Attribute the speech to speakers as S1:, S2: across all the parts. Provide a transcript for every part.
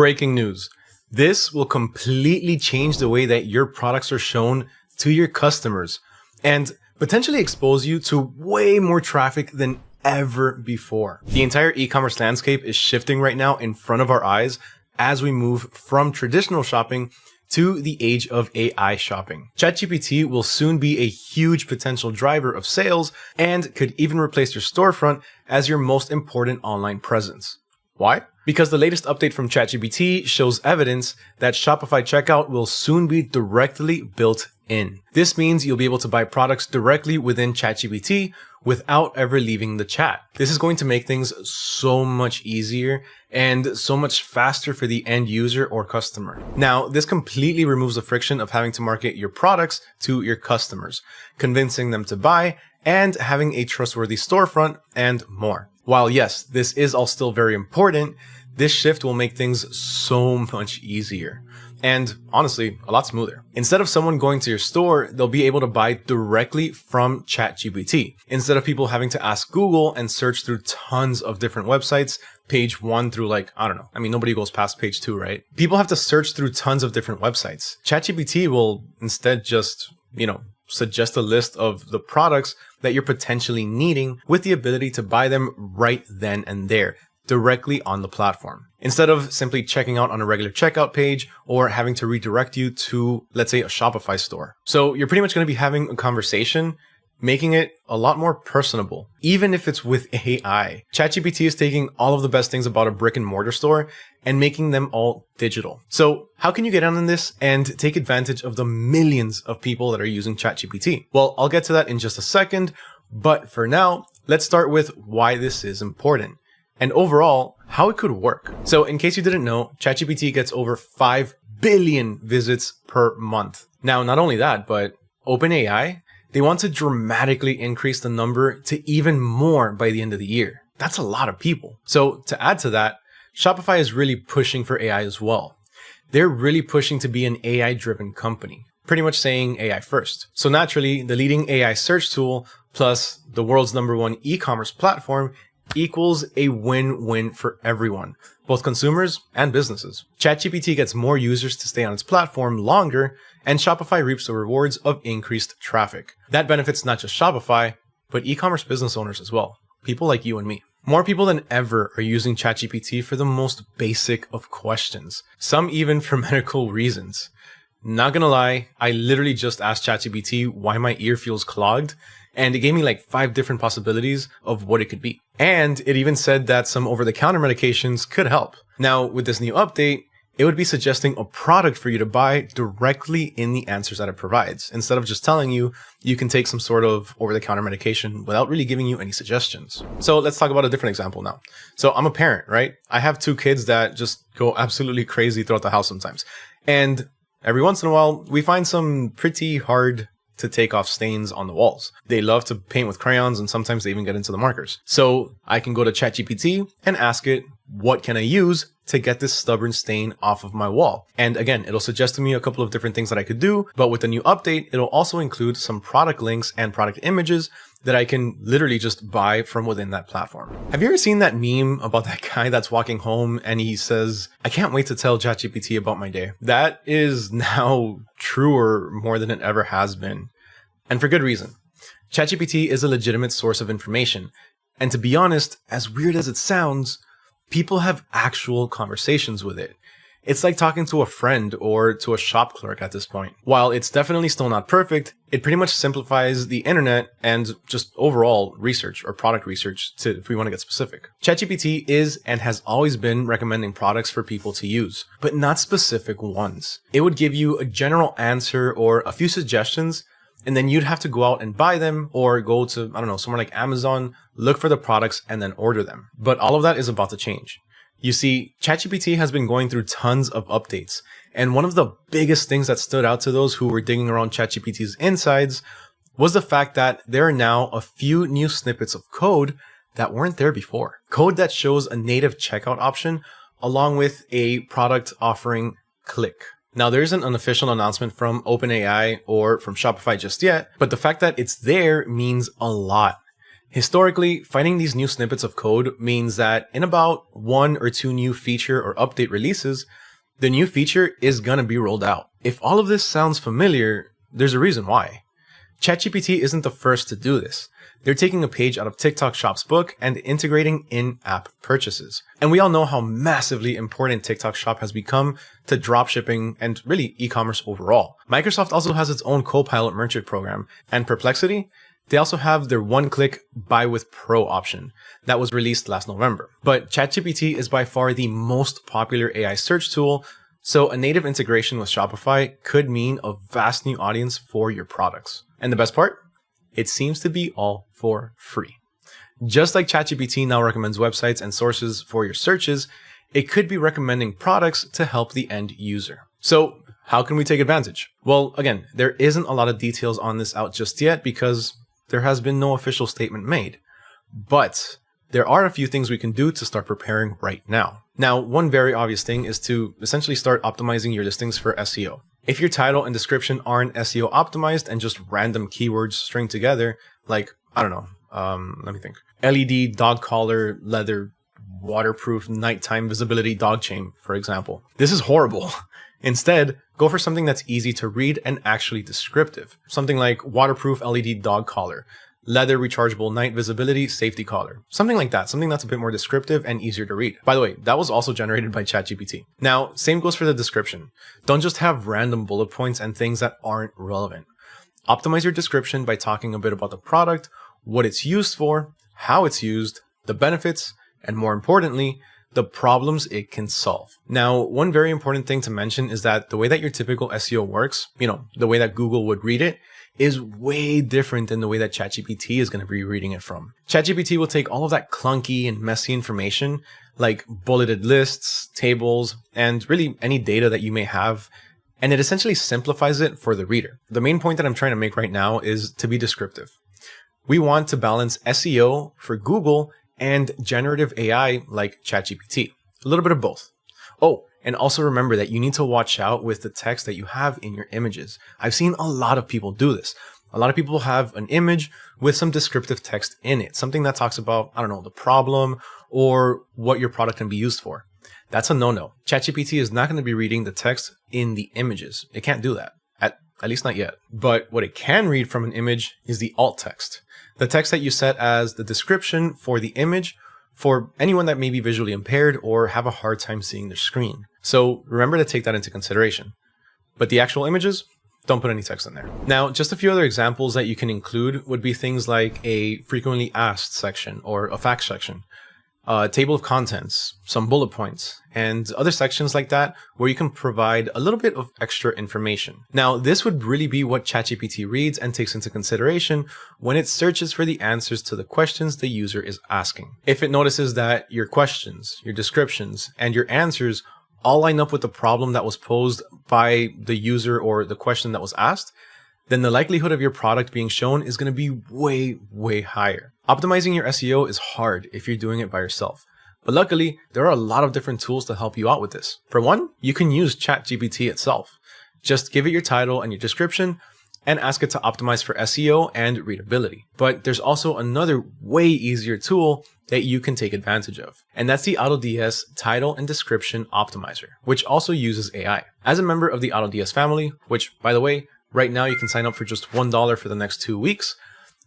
S1: Breaking news. This will completely change the way that your products are shown to your customers and potentially expose you to way more traffic than ever before. The entire e-commerce landscape is shifting right now in front of our eyes as we move from traditional shopping to the age of AI shopping. ChatGPT will soon be a huge potential driver of sales and could even replace your storefront as your most important online presence. Why? Because the latest update from ChatGPT shows evidence that Shopify checkout will soon be directly built in. This means you'll be able to buy products directly within ChatGPT without ever leaving the chat. This is going to make things so much easier and so much faster for the end user or customer. Now, this completely removes the friction of having to market your products to your customers, convincing them to buy, and having a trustworthy storefront, and more. While yes, this is all still very important, this shift will make things so much easier. And honestly, a lot smoother. Instead of someone going to your store, they'll be able to buy directly from ChatGPT. Instead of people having to ask Google and search through tons of different websites, page 1 through nobody goes past page 2, right? People have to search through tons of different websites. ChatGPT will instead just, suggest a list of the products that you're potentially needing with the ability to buy them right then and there, directly on the platform, instead of simply checking out on a regular checkout page or having to redirect you to, let's say, a Shopify store. So you're pretty much going to be having a conversation, making it a lot more personable, even if it's with AI. ChatGPT is taking all of the best things about a brick and mortar store and making them all digital. So how can you get on this and take advantage of the millions of people that are using ChatGPT? Well, I'll get to that in just a second, but for now, let's start with why this is important and overall how it could work. So in case you didn't know, ChatGPT gets over 5 billion visits per month. Now, not only that, but OpenAI, they want to dramatically increase the number to even more by the end of the year. That's a lot of people. So to add to that, Shopify is really pushing for AI as well. They're really pushing to be an AI-driven company, pretty much saying AI first. So naturally, the leading AI search tool plus the world's #1 e-commerce platform equals a win-win for everyone, both consumers and businesses. ChatGPT gets more users to stay on its platform longer, and Shopify reaps the rewards of increased traffic. That benefits not just Shopify, but e-commerce business owners as well, people like you and me. More people than ever are using ChatGPT for the most basic of questions, some even for medical reasons. Not gonna lie, I literally just asked ChatGPT why my ear feels clogged, and it gave me like 5 different possibilities of what it could be. And it even said that some over-the-counter medications could help. Now, with this new update, it would be suggesting a product for you to buy directly in the answers that it provides, instead of just telling you you can take some sort of over-the-counter medication without really giving you any suggestions. So let's talk about a different example now. So I'm a parent, right? I have 2 kids that just go absolutely crazy throughout the house sometimes. And every once in a while, we find some pretty hard to take off stains on the walls. They love to paint with crayons, and sometimes they even get into the markers. So I can go to ChatGPT and ask it, what can I use to get this stubborn stain off of my wall? And again, it'll suggest to me a couple of different things that I could do, but with the new update, it'll also include some product links and product images that I can literally just buy from within that platform. Have you ever seen that meme about that guy that's walking home and he says, I can't wait to tell ChatGPT about my day? That is now truer more than it ever has been. And for good reason. ChatGPT is a legitimate source of information. And to be honest, as weird as it sounds, people have actual conversations with it. It's like talking to a friend or to a shop clerk at this point. While it's definitely still not perfect, it pretty much simplifies the internet and just overall research or product research if we want to get specific. ChatGPT is and has always been recommending products for people to use, but not specific ones. It would give you a general answer or a few suggestions, and then you'd have to go out and buy them or go to, somewhere like Amazon, look for the products and then order them. But all of that is about to change. You see, ChatGPT has been going through tons of updates, and one of the biggest things that stood out to those who were digging around ChatGPT's insides was the fact that there are now a few new snippets of code that weren't there before. Code that shows a native checkout option along with a product offering click. Now, there isn't an official announcement from OpenAI or from Shopify just yet, but the fact that it's there means a lot. Historically, finding these new snippets of code means that in about 1 or 2 new feature or update releases, the new feature is gonna be rolled out. If all of this sounds familiar, there's a reason why. ChatGPT isn't the first to do this. They're taking a page out of TikTok Shop's book and integrating in-app purchases. And we all know how massively important TikTok Shop has become to dropshipping and really e-commerce overall. Microsoft also has its own Copilot merchant program, and Perplexity, they also have their one-click Buy with Pro option that was released last November. But ChatGPT is by far the most popular AI search tool, so a native integration with Shopify could mean a vast new audience for your products. And the best part? It seems to be all for free. Just like ChatGPT now recommends websites and sources for your searches, it could be recommending products to help the end user. So how can we take advantage? Well, again, there isn't a lot of details on this out just yet because there has been no official statement made. But there are a few things we can do to start preparing right now. Now, one very obvious thing is to essentially start optimizing your listings for SEO. If your title and description aren't SEO optimized and just random keywords string together, like, I don't know, let me think. LED dog collar, leather, waterproof, nighttime visibility dog chain, for example. This is horrible. Instead, go for something that's easy to read and actually descriptive. Something like waterproof LED dog collar, leather rechargeable night visibility safety collar. Something like that, something that's a bit more descriptive and easier to read. By the way, that was also generated by ChatGPT. Now, same goes for the description. Don't just have random bullet points and things that aren't relevant. Optimize your description by talking a bit about the product, what it's used for, how it's used, the benefits, and more importantly, the problems it can solve. Now, one very important thing to mention is that the way that your typical SEO works, the way that Google would read it, is way different than the way that ChatGPT is going to be reading it from. ChatGPT will take all of that clunky and messy information, like bulleted lists, tables, and really any data that you may have, and it essentially simplifies it for the reader. The main point that I'm trying to make right now is to be descriptive. We want to balance SEO for Google and generative AI like ChatGPT. A little bit of both. Oh, and also remember that you need to watch out with the text that you have in your images. I've seen a lot of people do this. A lot of people have an image with some descriptive text in it, something that talks about, I don't know, the problem or what your product can be used for. That's a no-no. ChatGPT is not going to be reading the text in the images. It can't do that, at least not yet. But what it can read from an image is the alt text. The text that you set as the description for the image for anyone that may be visually impaired or have a hard time seeing their screen. So remember to take that into consideration. But the actual images, don't put any text in there. Now, just a few other examples that you can include would be things like a frequently asked section or a facts section, a table of contents, some bullet points, and other sections like that where you can provide a little bit of extra information. Now, this would really be what ChatGPT reads and takes into consideration when it searches for the answers to the questions the user is asking. If it notices that your questions, your descriptions, and your answers all line up with the problem that was posed by the user or the question that was asked, then the likelihood of your product being shown is going to be way, way higher. Optimizing your SEO is hard if you're doing it by yourself. But luckily, there are a lot of different tools to help you out with this. For one, you can use ChatGPT itself. Just give it your title and your description and ask it to optimize for SEO and readability. But there's also another way easier tool that you can take advantage of. And that's the AutoDS Title and Description Optimizer, which also uses AI. As a member of the AutoDS family, which, by the way, right now you can sign up for just $1 for the next 2 weeks,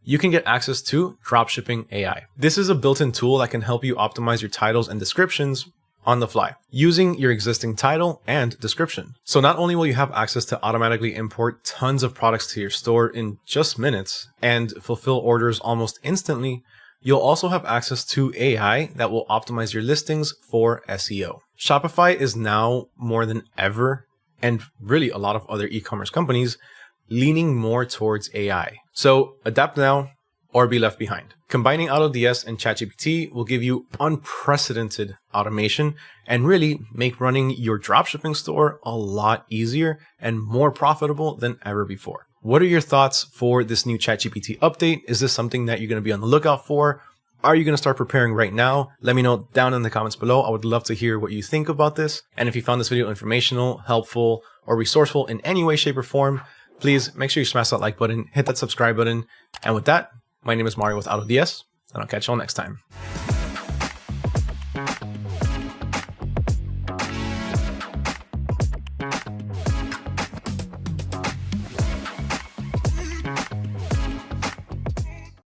S1: you can get access to Dropshipping AI. This is a built-in tool that can help you optimize your titles and descriptions on the fly, using your existing title and description. So not only will you have access to automatically import tons of products to your store in just minutes and fulfill orders almost instantly, you'll also have access to AI that will optimize your listings for SEO. Shopify is now more than ever, and really a lot of other e-commerce companies, leaning more towards AI. So adapt now or be left behind. Combining AutoDS and ChatGPT will give you unprecedented automation and really make running your dropshipping store a lot easier and more profitable than ever before. What are your thoughts for this new ChatGPT update? Is this something that you're going to be on the lookout for? Are you going to start preparing right now? Let me know down in the comments below. I would love to hear what you think about this. And if you found this video informational, helpful, or resourceful in any way, shape, or form, please make sure you smash that like button, hit that subscribe button. And with that, my name is Mario with AutoDS, and I'll catch you all next time.